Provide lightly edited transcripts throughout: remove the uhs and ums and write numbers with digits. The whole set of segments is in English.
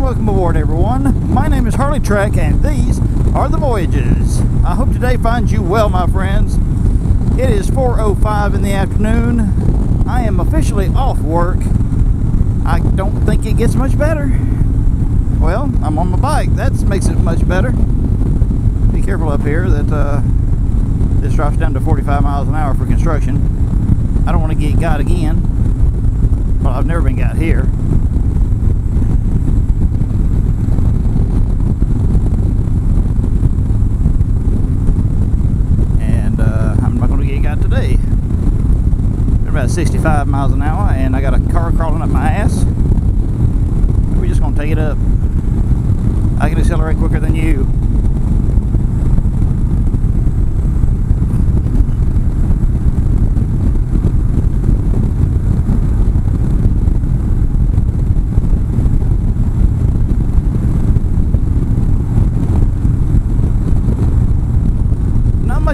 welcome aboard everyone. My name is HarleyTrek and these are the voyages. I hope today finds you well, my friends. It is 4:05 in the afternoon. I am officially off work. I don't think it gets much better. Well, I'm on my bike. That makes it much better. Be careful up here that this drops down to 45 miles an hour for construction. I don't want to get got again. Well, I've never been got here. Today they're about 65 miles an hour and I got a car crawling up my ass. We're just gonna take it up. I can accelerate quicker than you.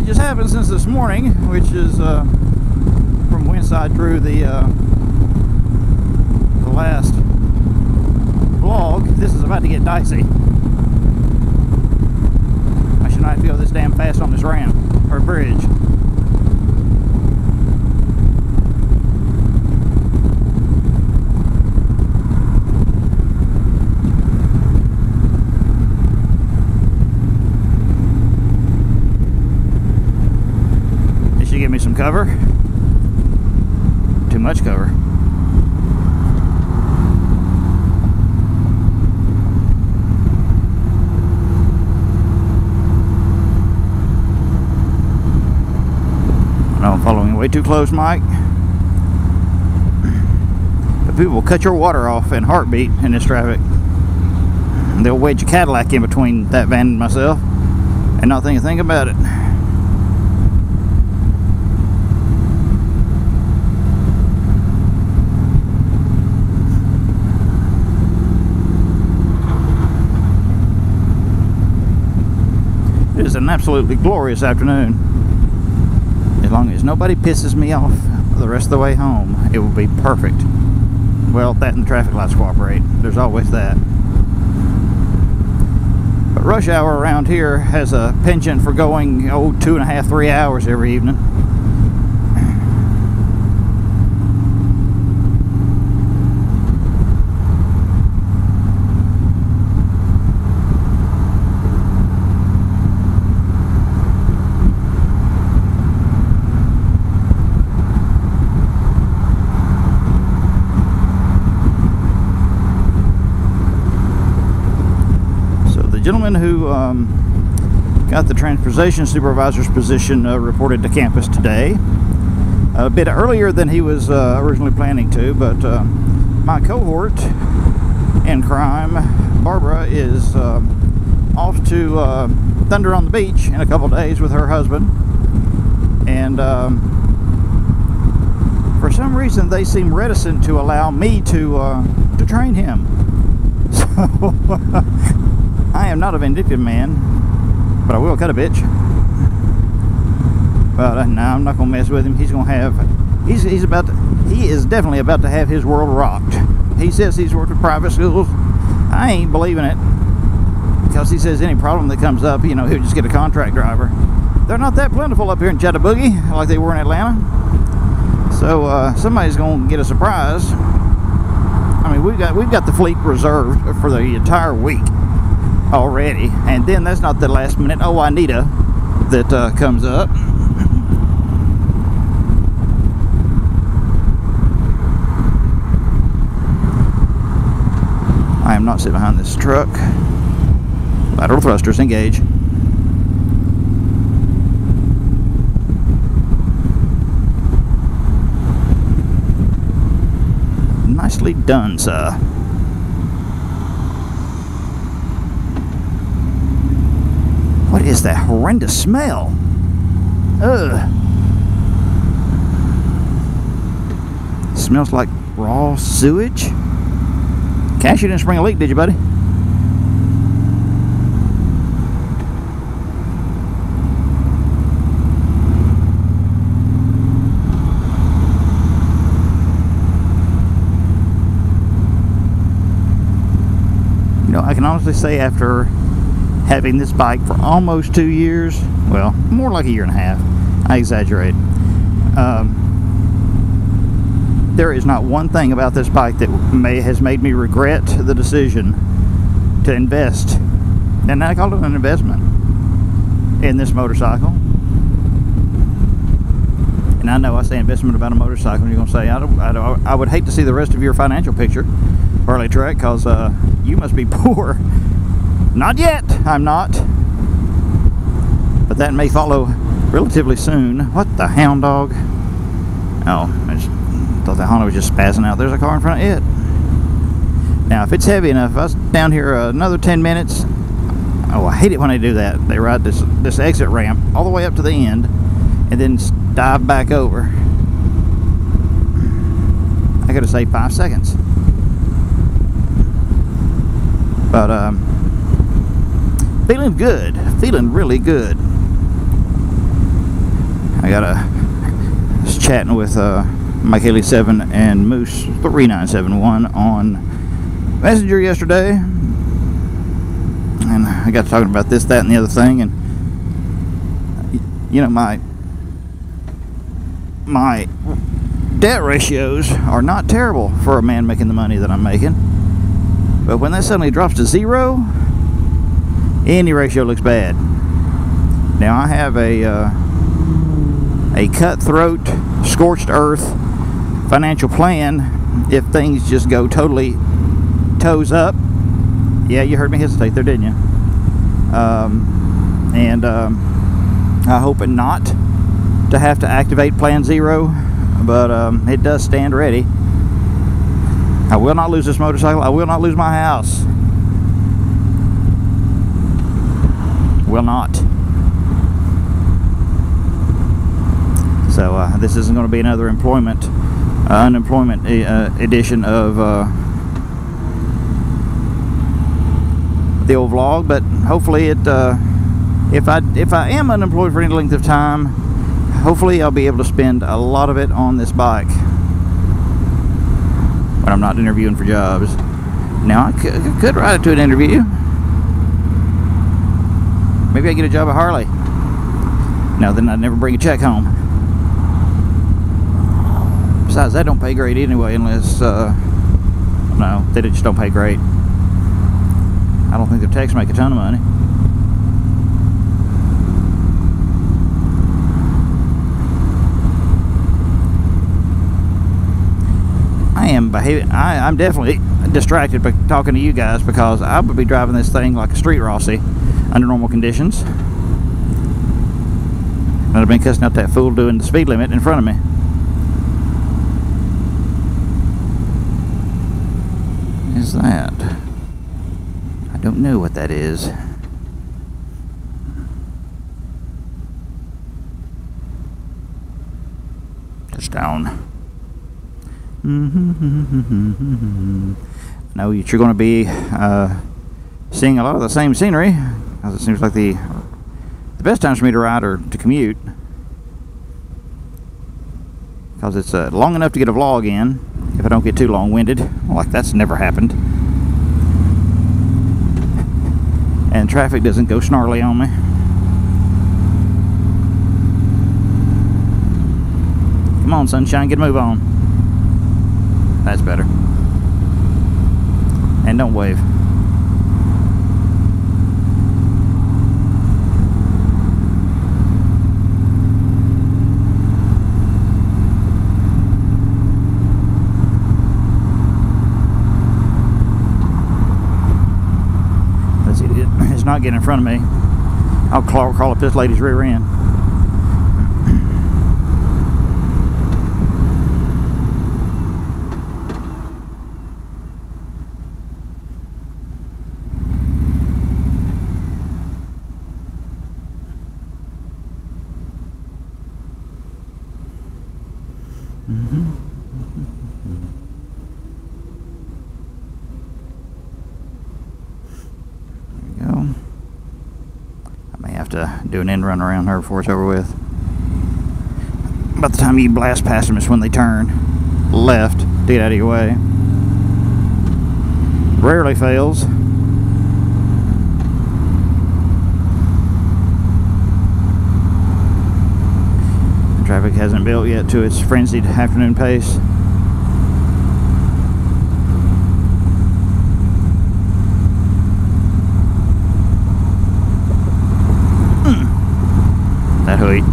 Just happened since this morning, which is from whence I drew the last vlog. This is about to get dicey. I should not have to go this damn fast on this ramp or bridge. Give me some cover. Too much cover. I'm following way too close, Mike. But people will cut your water off in a heartbeat in this traffic. They'll wedge a Cadillac in between that van and myself and not think a thing about it. It is an absolutely glorious afternoon. As long as nobody pisses me off the rest of the way home, it will be perfect. Well, that and the traffic lights cooperate. There's always that. But rush hour around here has a penchant for going, 2.5, 3 hours every evening. The gentleman who got the transportation supervisor's position reported to campus today, a bit earlier than he was originally planning to, but my cohort in crime, Barbara, is off to Thunder on the Beach in a couple days with her husband, and for some reason they seem reticent to allow me to train him. So I am not a vindictive man, but I will cut a bitch. But no, I'm not gonna mess with him. He's gonna have, he is definitely about to have his world rocked. He says he's worked at private schools. I ain't believing it, because he says any problem that comes up, he'll just get a contract driver. They're not that plentiful up here in Chattaboogie like they were in Atlanta. So somebody's gonna get a surprise. I mean, we've got the fleet reserved for the entire week already, and then that's not the last minute I need a that comes up. I am not sitting behind this truck. Lateral thrusters engage. Nicely done, sir. What is that horrendous smell? Ugh. Smells like raw sewage. Cash, you didn't spring a leak, did you, buddy? honestly say after having this bike for almost 2 years, well, more like a year and a half, I exaggerate, there is not one thing about this bike that has made me regret the decision to invest, and I call it an investment, in this motorcycle. And I know I say investment about a motorcycle, and you're going to say, I would hate to see the rest of your financial picture, HarleyTrek, because you must be poor. Not yet, I'm not. But that may follow relatively soon. What the hound dog? Oh, I just thought that Honda was just spazzing out. There's a car in front of it. Now, if it's heavy enough, if I was down here another 10 minutes, oh, I hate it when they do that. They ride this exit ramp all the way up to the end, and then dive back over. I could have saved 5 seconds. But, feeling good. Feeling really good. I was chatting with Mike Haley 7 and Moose 3971 on Messenger yesterday, and I got talking about this, that, and the other thing, and you know, my debt ratios are not terrible for a man making the money that I'm making, but when that suddenly drops to 0, any ratio looks bad. Now I have a cutthroat, scorched earth financial plan if things just go totally toes up. Yeah, you heard me hesitate there, didn't you? I hope not to have to activate Plan 0, but it does stand ready. I will not lose this motorcycle. I will not lose my house. Will not. So this isn't going to be another unemployment edition of the old vlog, but hopefully it if I am unemployed for any length of time, hopefully I'll be able to spend a lot of it on this bike when I'm not interviewing for jobs. Now I could ride it to an interview. Maybe I get a job at Harley. No, then I'd never bring a check home. Besides, that don't pay great anyway, unless no, they just don't pay great. I don't think the techs make a ton of money. I'm definitely distracted by talking to you guys, because I would be driving this thing like a street Rossi under normal conditions. I'd have been cussing out that fool doing the speed limit in front of me. What is that? I don't know what that is. Touchdown. I know you're going to be seeing a lot of the same scenery, because it seems like the best times for me to ride are to commute, because it's long enough to get a vlog in if I don't get too long-winded. Like that's never happened, and traffic doesn't go snarly on me. Come on, sunshine, get a move on. That's better. And don't wave. Let's see, it's not getting in front of me. I'll crawl up this lady's rear end. There we go. I may have to do an end run around her before it's over with. By the time you blast past them is when they turn left to get out of your way. Rarely fails. Traffic hasn't built yet to its frenzied afternoon pace. That hoot.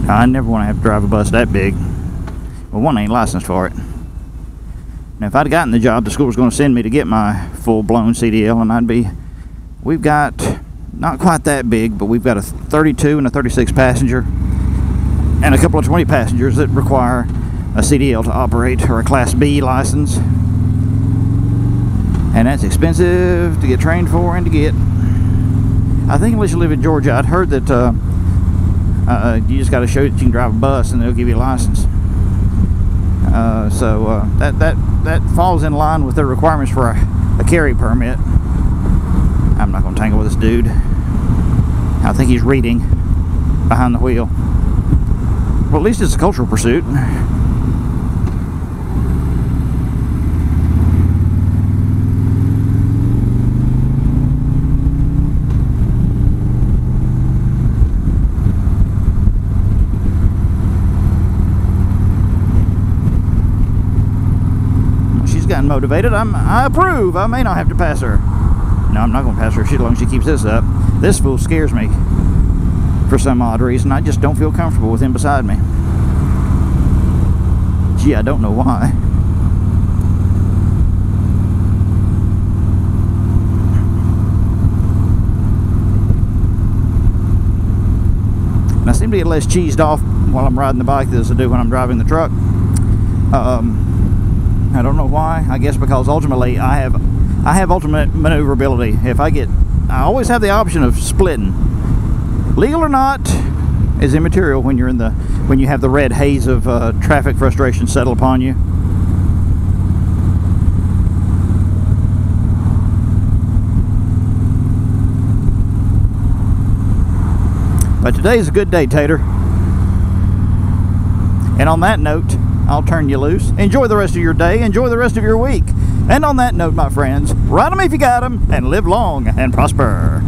I never want to have to drive a bus that big. Well, one, I ain't licensed for it. Now, if I'd gotten the job the school was going to send me to get my full-blown CDL, and we've got, not quite that big, but we've got a 32 and a 36 passenger, and a couple of 20 passengers that require a CDL to operate, or a Class B license. And that's expensive to get trained for and to get. I think unless you live in Georgia, I'd heard that you just got to show that you can drive a bus and they'll give you a license. So that falls in line with their requirements for a carry permit. I'm not going to tangle with this dude. I think he's reading behind the wheel. Well, at least it's a cultural pursuit. Gotten motivated. I approve. I may not have to pass her. No, I'm not going to pass her as long as she keeps this up. This fool scares me for some odd reason. I just don't feel comfortable with him beside me. Gee, I don't know why. And I seem to get less cheesed off while I'm riding the bike than I do when I'm driving the truck. I don't know why. I guess because ultimately I have ultimate maneuverability. I always have the option of splitting. Legal or not is immaterial when you have the red haze of traffic frustration settle upon you. But today's a good day, Tater. And on that note, I'll turn you loose. Enjoy the rest of your day. Enjoy the rest of your week. And on that note, my friends, ride them if you got them, and live long and prosper.